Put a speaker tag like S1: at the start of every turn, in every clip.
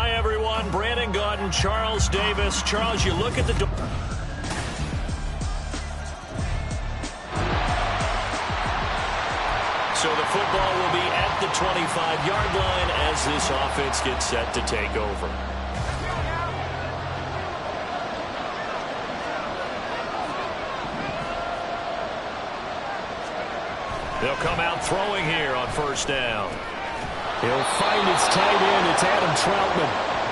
S1: Hi, everyone. Brandon Gaudin, Charles Davis. Charles, you look at the... So the football will be at the 25-yard line as this offense gets set to take over. They'll come out throwing here on first down.
S2: He'll find his tight end. It's Adam Troutman.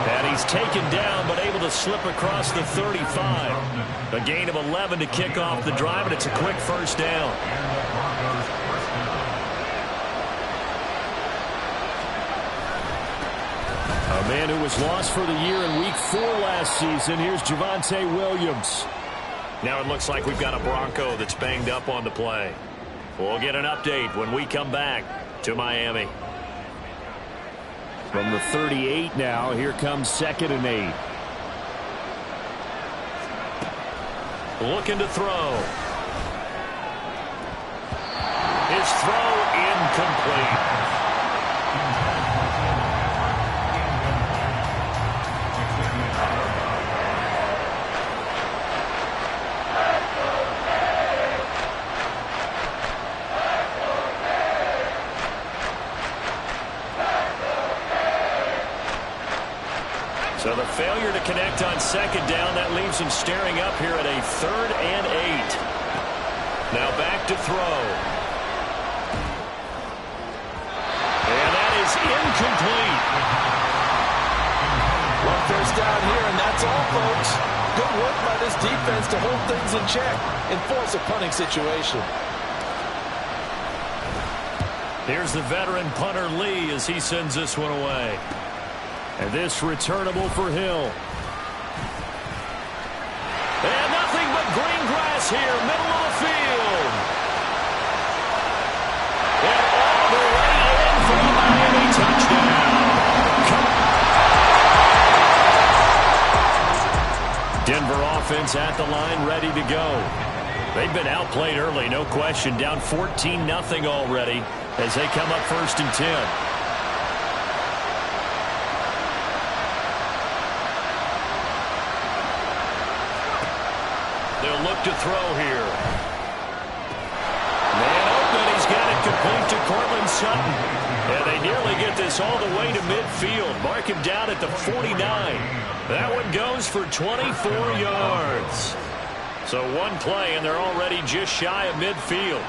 S1: And he's taken down but able to slip across the 35. A gain of 11 to kick off the drive, and it's a quick first down.
S2: A man who was lost for the year in Week 4 last season. Here's Javonte Williams.
S1: Now it looks like we've got a Bronco that's banged up on the play. We'll get an update when we come back to Miami.
S2: From the 38 now, here comes 2nd and 8.
S1: Looking to throw. His throw incomplete. So the failure to connect on 2nd down, that leaves him staring up here at a 3rd and 8. Now back to throw. And that is incomplete.
S3: One first down here, and that's all, folks. Good work by this defense to hold things in check and force a punting situation.
S1: Here's the veteran punter Lee as he sends this one away.
S2: And this returnable for Hill.
S1: And nothing but green grass here, middle of the field. And all the way in for the Miami touchdown. Denver offense at the line, ready to go. They've been outplayed early, no question. Down 14-0 already as they come up 1st and 10. They'll look to throw here. Man open, he's got it complete to Cortland Sutton. And they nearly get this all the way to midfield. Mark him down at the 49. That one goes for 24 yards. So one play, and they're already just shy of midfield.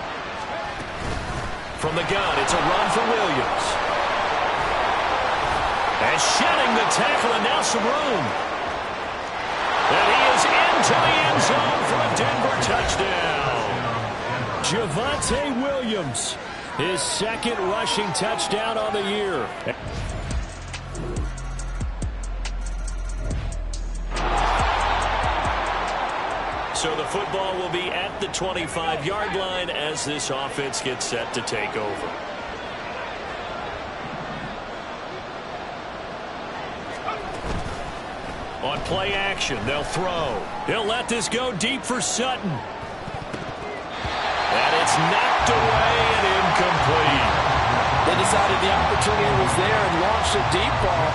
S1: From the gun, it's a run for Williams. And shedding the tackle, and now some room. And he is into the end zone for a Denver touchdown.
S2: Javonte Williams, his 2nd rushing touchdown on the year.
S1: So the football will be at the 25-yard line as this offense gets set to take over. On play action, they'll throw. He'll let this go deep for Sutton. And it's knocked away and incomplete.
S3: They decided the opportunity was there and launched a deep ball,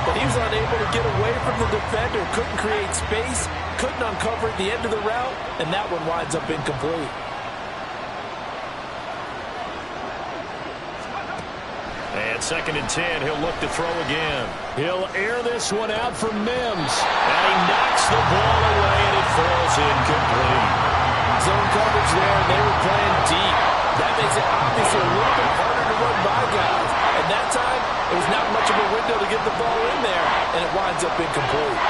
S3: but he was unable to get away from the defender, couldn't create space, couldn't uncover at the end of the route, and that one winds up incomplete.
S1: And 2nd and 10, he'll look to throw again.
S2: He'll air this one out for Mims.
S1: And he knocks the ball away, and it falls incomplete.
S3: Zone coverage there, and they were playing deep. That makes it obviously a little bit harder to run by guys. And that time, it was not much of a window to get the ball in there, and it winds up incomplete.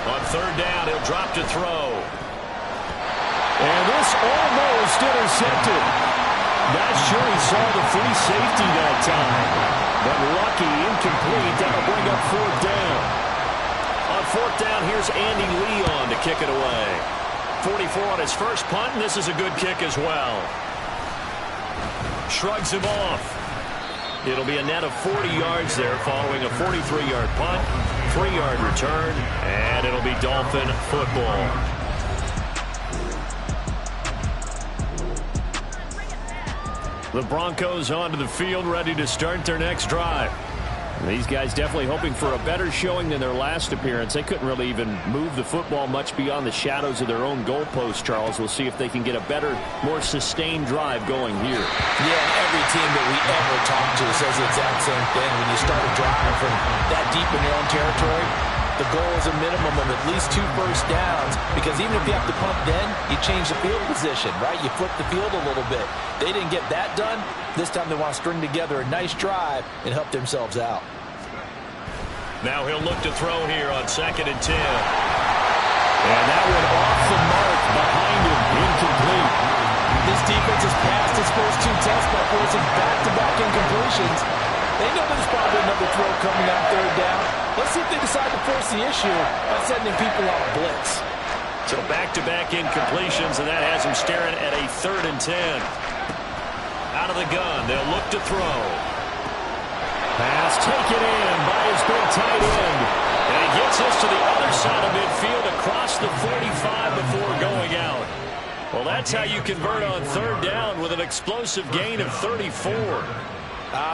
S1: On 3rd down, he'll drop to throw.
S2: And this almost intercepted. Not sure he saw the free safety that time. But lucky, incomplete. That'll bring up 4th down.
S1: On 4th down, here's Andy Leon to kick it away. 44 on his first punt, and this is a good kick as well. Shrugs him off. It'll be a net of 40 yards there following a 43-yard punt, 3-yard return, and it'll be Dolphin football. The Broncos onto the field, ready to start their next drive. These guys definitely hoping for a better showing than their last appearance. They couldn't really even move the football much beyond the shadows of their own goalpost, Charles. We'll see if they can get a better, more sustained drive going here.
S3: Yeah, every team that we ever talk to says the exact same thing. When you start a drive from that deep in your own territory, the goal is a minimum of at least 2 first downs, because even if you have to punt then, you change the field position, right? You flip the field a little bit. They didn't get that done. This time they want to string together a nice drive and help themselves out.
S1: Now he'll look to throw here on 2nd and 10. And that one off the mark behind him, incomplete.
S3: This defense has passed its first 2 tests by forcing back-to-back incompletions. They know there's probably another throw coming on 3rd down. Let's see if they decide to force the issue by sending people out blitz.
S1: So back-to-back incompletions, and that has them staring at a 3rd and 10. Out of the gun, they'll look to throw.
S2: Pass taken in by his big tight end.
S1: And he gets us to the other side of midfield across the 45 before going out. Well, that's how you convert on 3rd down with an explosive gain of 34.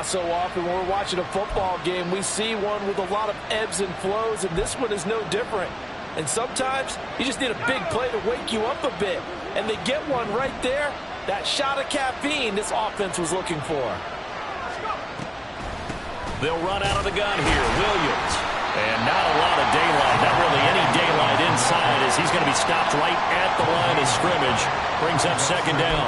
S3: So often when we're watching a football game, we see one with a lot of ebbs and flows, and this one is no different. And sometimes you just need a big play to wake you up a bit. And they get one right there. That shot of caffeine this offense was looking for.
S1: They'll run out of the gun here. Williams. And not a lot of daylight. Not really any daylight inside, as he's going to be stopped right at the line of scrimmage. Brings up 2nd down.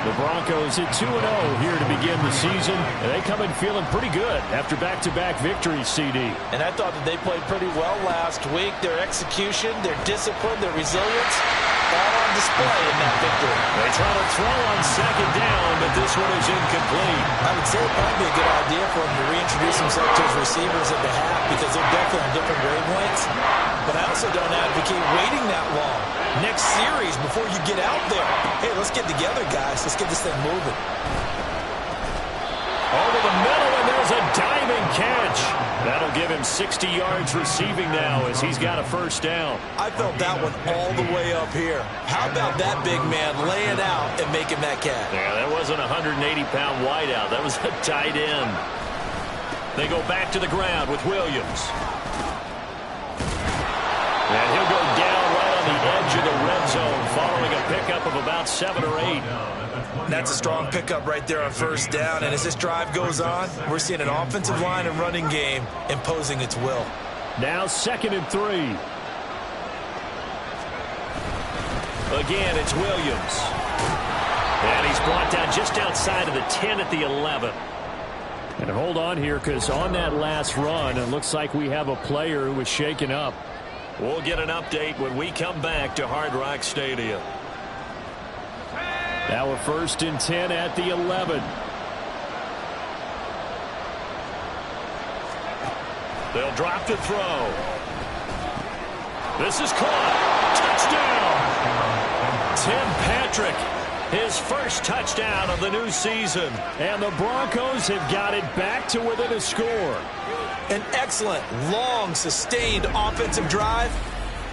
S2: The Broncos hit 2-0 here to begin the season, and they come in feeling pretty good after back-to-back victories, CD.
S3: And I thought that they played pretty well last week. Their execution, their discipline, their resilience, all on display in that victory.
S1: They try to throw on 2nd down, but this one is incomplete.
S3: I would say it might be a good idea for him to reintroduce himself to his receivers at the half, because they're definitely on different wavelengths. But I also don't advocate waiting that long. Next series, before you get out there, hey, let's get together, guys. Let's get this thing moving.
S1: Over the middle, and there's a diving catch. That'll give him 60 yards receiving now as he's got a 1st down.
S3: I felt that one all the way up here. How about that big man laying out and making that catch?
S1: Yeah, that wasn't a 180-pound wideout. That was a tight end. They go back to the ground with Williams. And he'll go down right on the edge of the red zone following a pickup of about 7 or 8.
S3: That's a strong pickup right there on 1st down. And as this drive goes on, we're seeing an offensive line and running game imposing its will.
S2: Now 2nd and 3.
S1: Again, it's Williams. And he's brought down just outside of the 10 at the 11.
S2: And hold on here, because on that last run, it looks like we have a player who was shaken up.
S1: We'll get an update when we come back to Hard Rock Stadium.
S2: Now a 1st and 10 at the 11.
S1: They'll drop to throw. This is caught. Touchdown. Tim Patrick, his first touchdown of the new season.
S2: And the Broncos have got it back to within a score.
S3: An excellent, long, sustained offensive drive.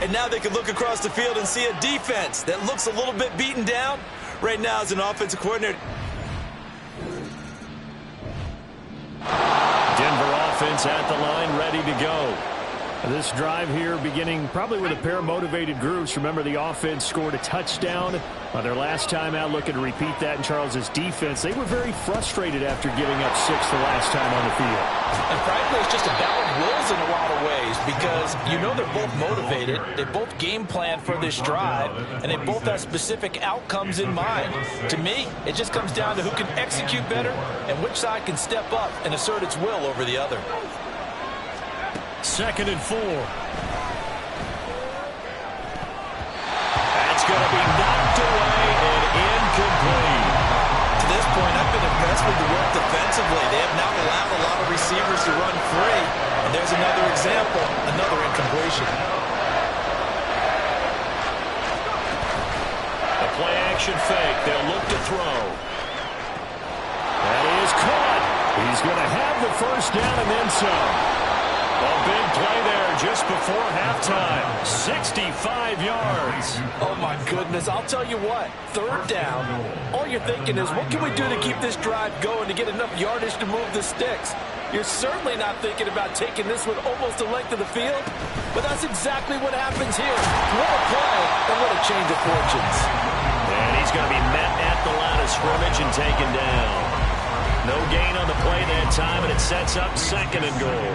S3: And now they can look across the field and see a defense that looks a little bit beaten down. Right now as an offensive coordinator.
S2: Denver offense at the line, ready to go. This drive here beginning probably with a pair of motivated groups. Remember, the offense scored a touchdown on their last time out. Looking to repeat that in Charles's defense. They were very frustrated after giving up 6 the last time on the field.
S3: And frankly, it's just a battle of wills in a lot of ways, because you know they're both motivated. They both game plan for this drive, and they both have specific outcomes in mind. To me, it just comes down to who can execute better and which side can step up and assert its will over the other.
S1: 2nd and 4. That's going to be knocked away and incomplete.
S3: To this point, I've been impressed with the work defensively. They have not allowed a lot of receivers to run free. And there's another example, another incompletion.
S1: A play-action fake. They'll look to throw. That is caught.
S2: He's going to have the 1st down and then some.
S1: A big play there just before halftime. 65 yards.
S3: Oh, my goodness. I'll tell you what. Third down, all you're thinking is, what can we do to keep this drive going to get enough yardage to move the sticks? You're certainly not thinking about taking this one almost the length of the field, but that's exactly what happens here. What a play, and what a change of fortunes.
S1: And he's going to be met at the line of scrimmage and taken down. No gain on the play that time, and it sets up 2nd and goal.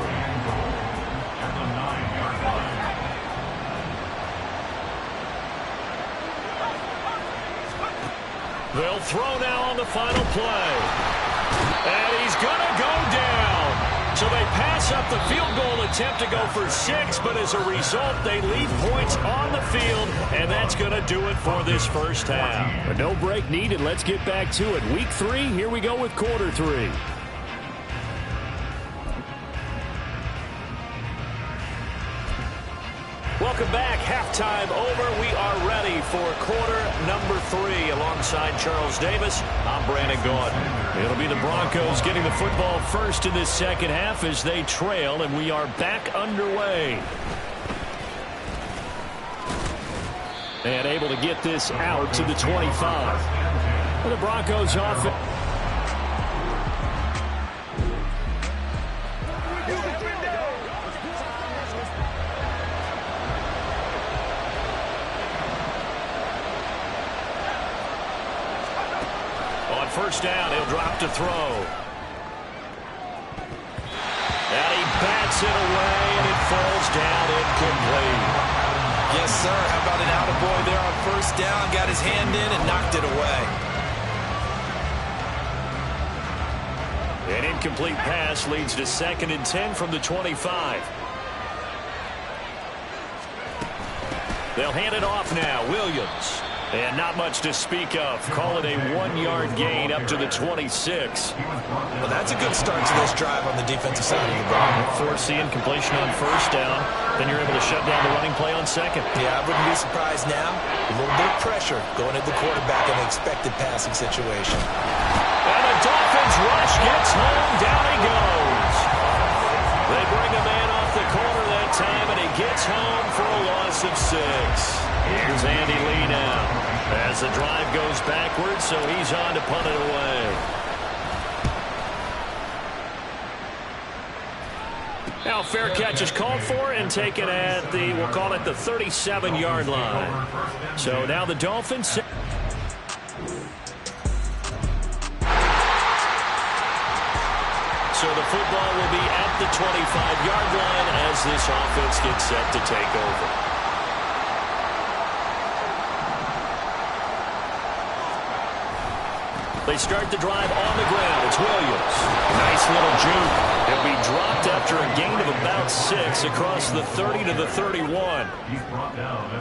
S1: They'll throw now on the final play. And he's going to go down. So they pass up the field goal attempt to go for 6, but as a result, they leave points on the field, and that's going to do it for this first half.
S2: But no break needed. Let's get back to it. Week 3, here we go with quarter 3.
S1: Welcome back. Halftime over. We are ready for quarter number 3. Alongside Charles Davis, I'm Brandon Gaudin. It'll be the Broncos getting the football first in this second half as they trail, and we are back underway.
S2: And able to get this out to the 25. For the Broncos offense.
S1: First down, he'll drop to throw. And he bats it away, and it falls down incomplete.
S3: Yes, sir. How about an attaboy there on first down? Got his hand in and knocked it away.
S1: An incomplete pass leads to 2nd and 10 from the 25. They'll hand it off now. Williams. And not much to speak of. Call it a 1-yard gain up to the 26.
S3: Well, that's a good start to this drive on the defensive side of the ball.
S1: Force the incompletion on first down. Then you're able to shut down the running play on 2nd.
S3: Yeah, I wouldn't be surprised now. A little bit of pressure going at the quarterback in an expected passing situation.
S1: And the Dolphins rush gets home. Down he goes. They bring a man off the corner that time, and he gets home for a loss of 6. Here's Andy Lee now as the drive goes backwards, so he's on to punt it away. Now fair catch is called for and taken at the, we'll call it the 37-yard line. So now the Dolphins. So the football will be at the 25-yard line as this offense gets set to take over. They start the drive on the ground. It's Williams. Nice little juke. He'll be dropped after a gain of about 6 across the 30 to the 31.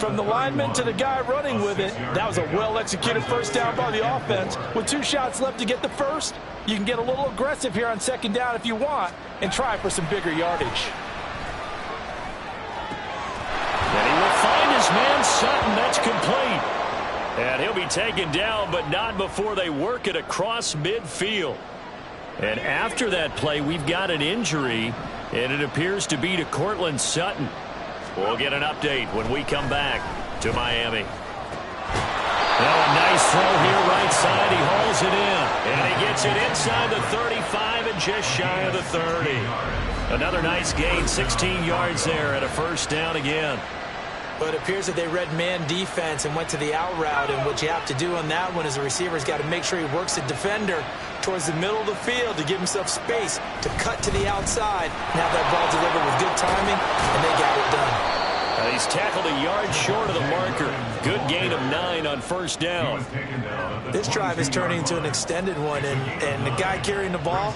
S3: From the lineman to the guy running with it, that was a well-executed first down by the offense. With 2 shots left to get the first, you can get a little aggressive here on 2nd down if you want and try for some bigger yardage.
S1: And he will find his man Sutton. That's complete. And he'll be taken down, but not before they work it across midfield. And after that play, we've got an injury, and it appears to be to Courtland Sutton. We'll get an update when we come back to Miami. Now a nice throw here right side. He hauls it in, and he gets it inside the 35 and just shy of the 30. Another nice gain, 16 yards there, and a first down again.
S3: But it appears that they read man defense and went to the out route, and what you have to do on that one is the receiver's got to make sure he works the defender towards the middle of the field to give himself space to cut to the outside. Now that ball delivered with good timing, and they got it done.
S1: He's tackled a yard short of the marker. Good gain of 9 on first down.
S3: This drive is turning into an extended one, and the guy carrying the ball,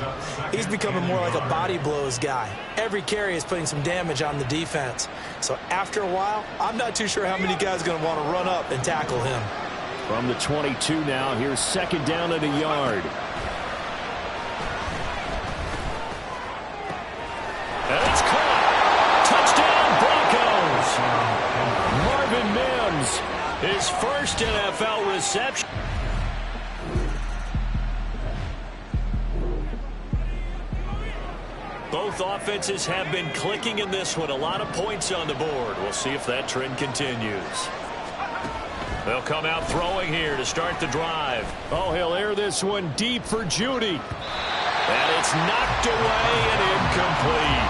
S3: he's becoming more like a body blows guy. Every carry is putting some damage on the defense. So after a while, I'm not too sure how many guys are going to want to run up and tackle him.
S2: From the 22 now, here's 2nd down at a yard.
S1: And it's caught. Touchdown, Broncos. Marvin Mims, his first NFL reception. Both offenses have been clicking in this one. A lot of points on the board. We'll see if that trend continues. They'll come out throwing here to start the drive.
S2: Oh, he'll air this one deep for Judy.
S1: And it's knocked away and incomplete.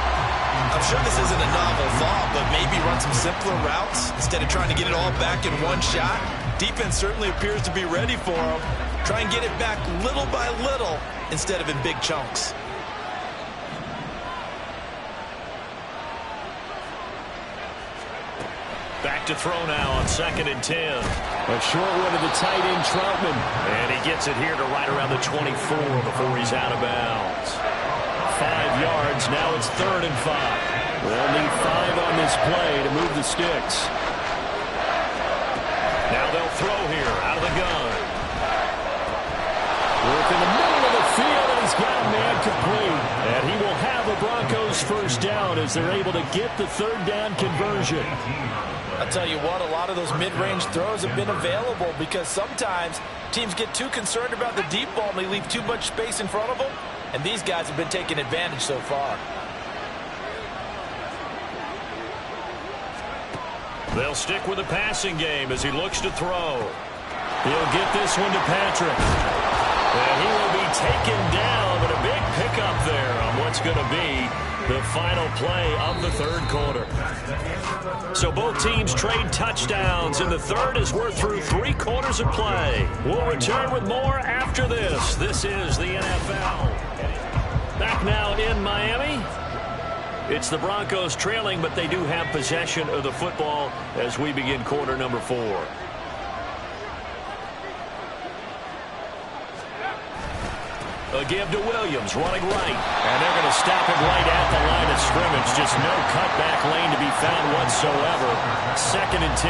S3: I'm sure this isn't a novel thought, but maybe run some simpler routes instead of trying to get it all back in one shot. Defense certainly appears to be ready for him. Try and get it back little by little instead of in big chunks.
S1: Back to throw now on 2nd and 10.
S2: A short one to the tight end, Troutman.
S1: And he gets it here to right around the 24 before he's out of bounds.
S2: 5 yards. Now it's 3rd and 5. They'll need 5 on this play to move the sticks.
S1: Now they'll throw here out of the gun.
S2: Work in the middle of the field, and he's got a man complete. And he will have the Broncos first down as they're able to get the 3rd down conversion.
S3: I'll tell you what, a lot of those mid-range throws have been available because sometimes teams get too concerned about the deep ball and they leave too much space in front of them. And these guys have been taking advantage so far.
S1: They'll stick with the passing game as he looks to throw. He'll get this one to Patrick. And he will be taken down, but a big pickup there on what's going to be the final play of the 3rd quarter. So both teams trade touchdowns in the 3rd as we're through 3 quarters of play. We'll return with more after this. This is the NFL. Back now in Miami. It's the Broncos trailing, but they do have possession of the football as we begin quarter number 4. A give to Williams, running right. And they're going to stop him right at the line of scrimmage. Just no cutback lane to be found whatsoever. 2nd and 10.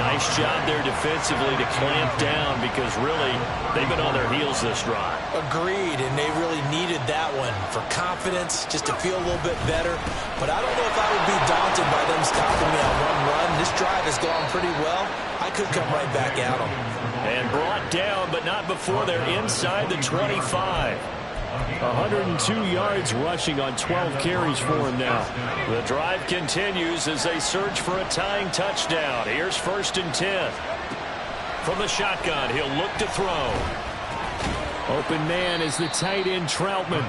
S1: Nice job there defensively to clamp down because really they've been on their heels this drive.
S3: Agreed, and they really needed that one for confidence, just to feel a little bit better. But I don't know if I would be daunted by them stopping me on one run. This drive has gone pretty well. I could come right back at them.
S1: And brought down, but not before they're inside the 25.
S2: 102 yards rushing on 12 carries for him now.
S1: The drive continues as they search for a tying touchdown. Here's 1st and 10. From the shotgun, he'll look to throw.
S2: Open man is the tight end, Troutman.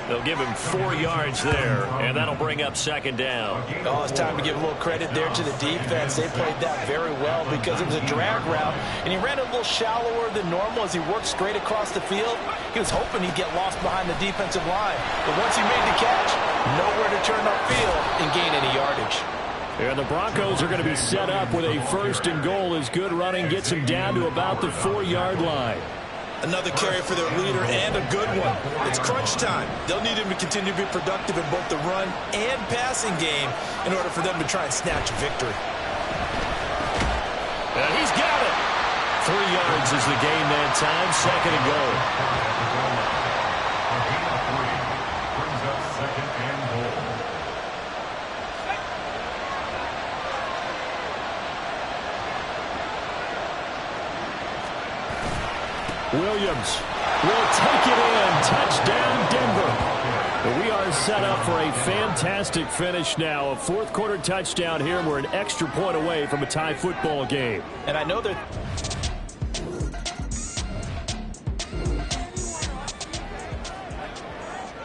S1: They'll give him 4 yards there, and that'll bring up 2nd down.
S3: Oh, it's time to give a little credit there to the defense. They played that very well because it was a drag route, and he ran a little shallower than normal as he worked straight across the field. He was hoping he'd get lost behind the defensive line. But once he made the catch, nowhere to turn upfield and gain any yardage.
S2: And the Broncos are going to be set up with a 1st and goal as good running gets him down to about the 4-yard line.
S3: Another carry for their leader and a good one. It's crunch time. They'll need him to continue to be productive in both the run and passing game in order for them to try and snatch a victory.
S1: And he's got it. 3 yards is the gain that time. 2nd and goal.
S2: Williams will take it in. Touchdown, Denver. We are set up for a fantastic finish now. A 4th quarter touchdown here. We're an extra point away from a tie football game.
S3: And I know that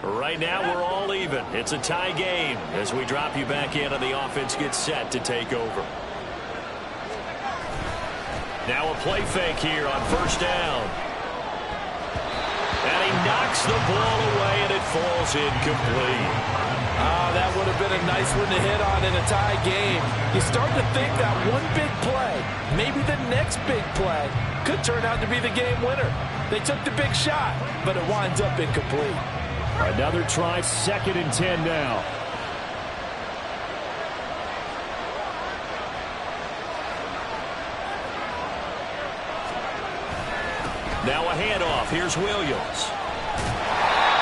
S1: right now we're all even. It's a tie game as we drop you back in and the offense gets set to take over. Now a play fake here on 1st down. And he knocks the ball away, and it falls incomplete.
S3: that would have been a nice one to hit on in a tie game. You start to think that one big play, maybe the next big play, could turn out to be the game winner. They took the big shot, but it winds up incomplete.
S2: Another try, 2nd and 10 now.
S1: Now a handoff. Here's Williams.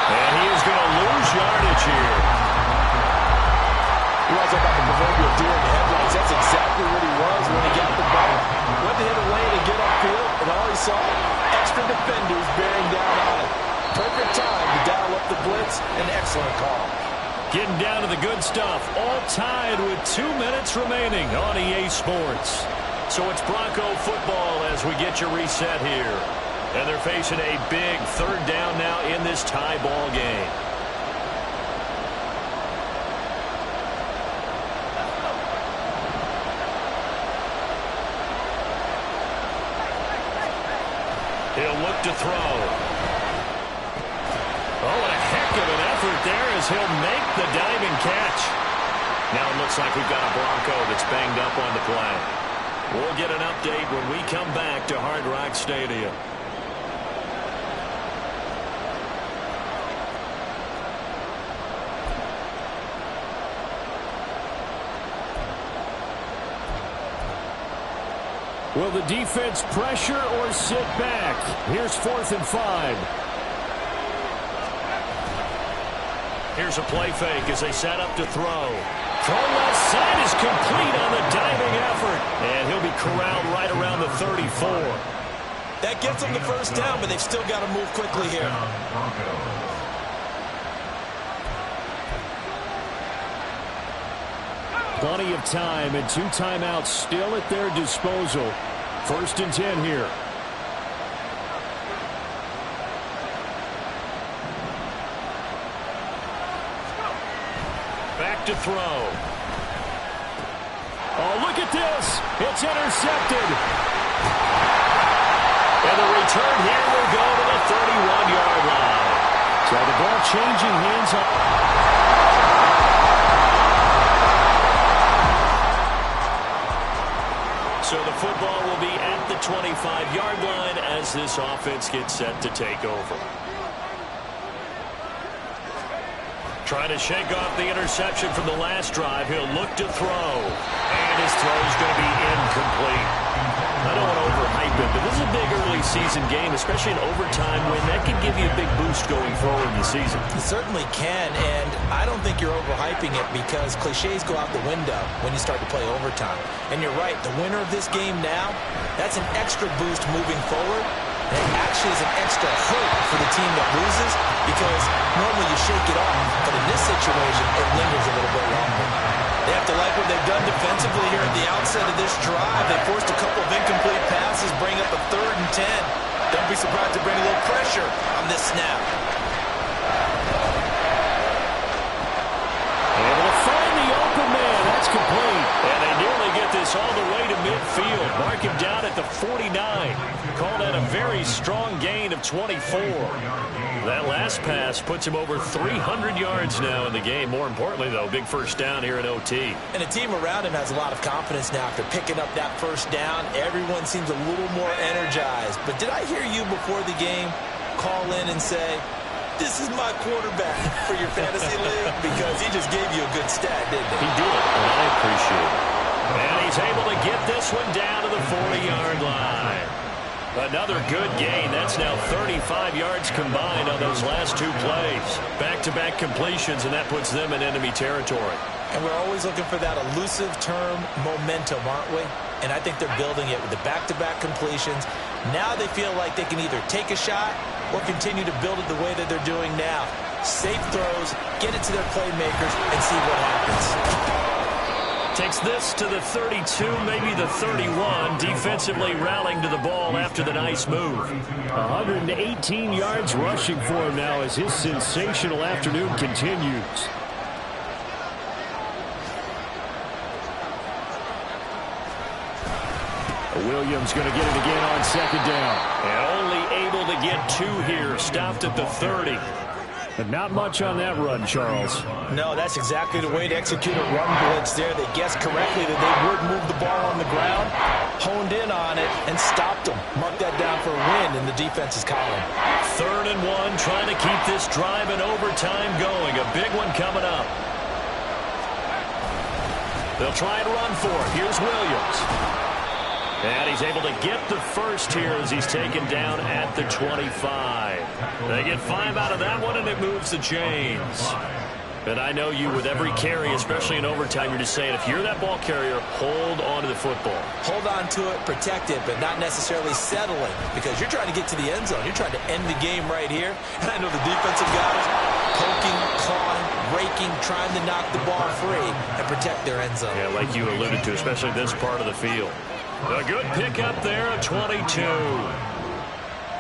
S1: And he is going to lose yardage here.
S3: He was about the proverbial deer in the headlights. That's exactly what he was when he got the ball. Went to hit a lane and get upfield, and all he saw, extra defenders bearing down on it. Perfect time to dial up the blitz That's an excellent call.
S1: Getting down to the good stuff. All tied with 2 minutes remaining on EA Sports. So it's Bronco football as we get your reset here. And they're facing a big third down now in this tie ball game. He'll look to throw. Oh, what a heck of an effort there as he'll make the diving catch. Now it looks like we've got a Bronco that's banged up on the play. We'll get an update when we come back to Hard Rock Stadium.
S2: Will the defense pressure or sit back? Here's 4th and 5.
S1: Here's a play fake as they set up to throw. Throw left side is complete on the diving effort. And he'll be corralled right around the 34.
S3: That gets them the first down, but they've still got to move quickly here.
S2: Plenty of time and 2 timeouts still at their disposal. 1st and 10 here.
S1: Back to throw.
S2: Oh, look at this. It's intercepted.
S1: And the return here will go to the 31-yard line.
S2: So the ball changing hands up.
S1: So the football will be at the 25-yard line as this offense gets set to take over. Trying to shake off the interception from the last drive. He'll look to throw. And his throw is going to be incomplete. I don't want to overhype it, but this is a big early season game, especially an overtime win. That could give you a big boost going forward in the season.
S3: It certainly can, and I don't think you're overhyping it because cliches go out the window when you start to play overtime. And you're right, the winner of this game now, that's an extra boost moving forward. And it actually is an extra hope for the team that loses because normally you shake it off, but in this situation, it lingers a little bit longer. They have to like what they've done defensively here at the outset of this drive. They forced a couple of incomplete passes, bring up a 3rd and 10. Don't be surprised to bring a little pressure on this snap.
S2: Able to find the open man. That's complete.
S1: And they nearly get this all the way to midfield. Mark him down at the 49. Call that a very strong gain of 24. That last pass puts him over 300 yards now in the game. More importantly, though, big first down here in OT.
S3: And the team around him has a lot of confidence now after picking up that first down. Everyone seems a little more energized. But did I hear you before the game call in and say, this is my quarterback for your fantasy league? Because he just gave you a good stat, didn't he?
S1: He did, and I appreciate it. And he's able to get this one down to the 40-yard line. Another good gain. That's now 35 yards combined on those last 2 plays. Back-to-back completions, and that puts them in enemy territory.
S3: And we're always looking for that elusive term momentum, aren't we? And I think they're building it with the back-to-back completions. Now they feel like they can either take a shot or continue to build it the way that they're doing now. Safe throws, get it to their playmakers, and see what happens.
S1: Takes this to the 32, maybe the 31. Defensively rallying to the ball after the nice move.
S2: 118 yards rushing for him now as his sensational afternoon continues. Williams going to get it again on 2nd down.
S1: And only able to get 2 here. Stopped at the 30.
S2: But not much on that run, Charles.
S3: No, that's exactly the way to execute a run blitz there. They guessed correctly that they would move the ball on the ground, honed in on it, and stopped them. Mark that down for a win in the defense's column.
S1: 3rd and 1, trying to keep this drive in overtime going. A big one coming up. They'll try and run for it. Here's Williams. And he's able to get the first here as he's taken down at the 25. They get 5 out of that one, and it moves the chains. And I know you, with every carry, especially in overtime, you're just saying, if you're that ball carrier, hold on to the football.
S3: Hold on to it, protect it, but not necessarily settling, because you're trying to get to the end zone. You're trying to end the game right here. And I know the defensive guys poking team trying to knock the ball free and protect their end zone.
S1: Yeah, like you alluded to, especially this part of the field. A good pickup there at 22.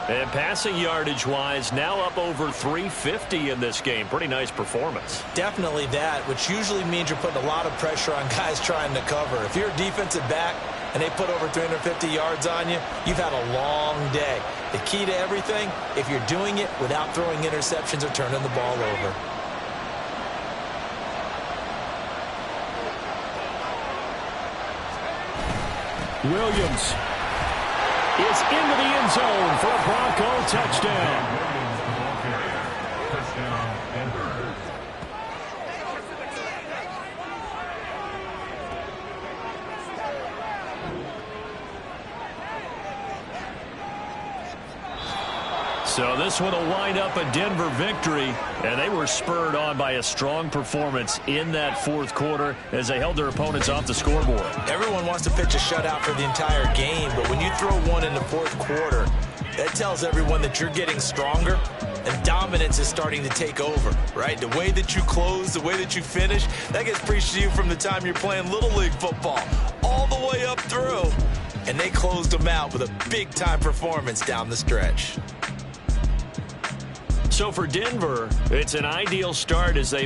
S1: And passing yardage-wise, now up over 350 in this game. Pretty nice performance.
S3: Definitely that, which usually means you're putting a lot of pressure on guys trying to cover. If you're a defensive back and they put over 350 yards on you, you've had a long day. The key to everything, if you're doing it without throwing interceptions or turning the ball over.
S2: Williams is into the end zone for a Bronco touchdown.
S1: So this one will wind up a Denver victory, and they were spurred on by a strong performance in that fourth quarter as they held their opponents off the scoreboard.
S3: Everyone wants to pitch a shutout for the entire game, but when you throw one in the fourth quarter, that tells everyone that you're getting stronger and dominance is starting to take over, right? The way that you close, the way that you finish, that gets preached to you from the time you're playing Little League football all the way up through, and they closed them out with a big-time performance down the stretch.
S1: So for Denver, it's an ideal start as they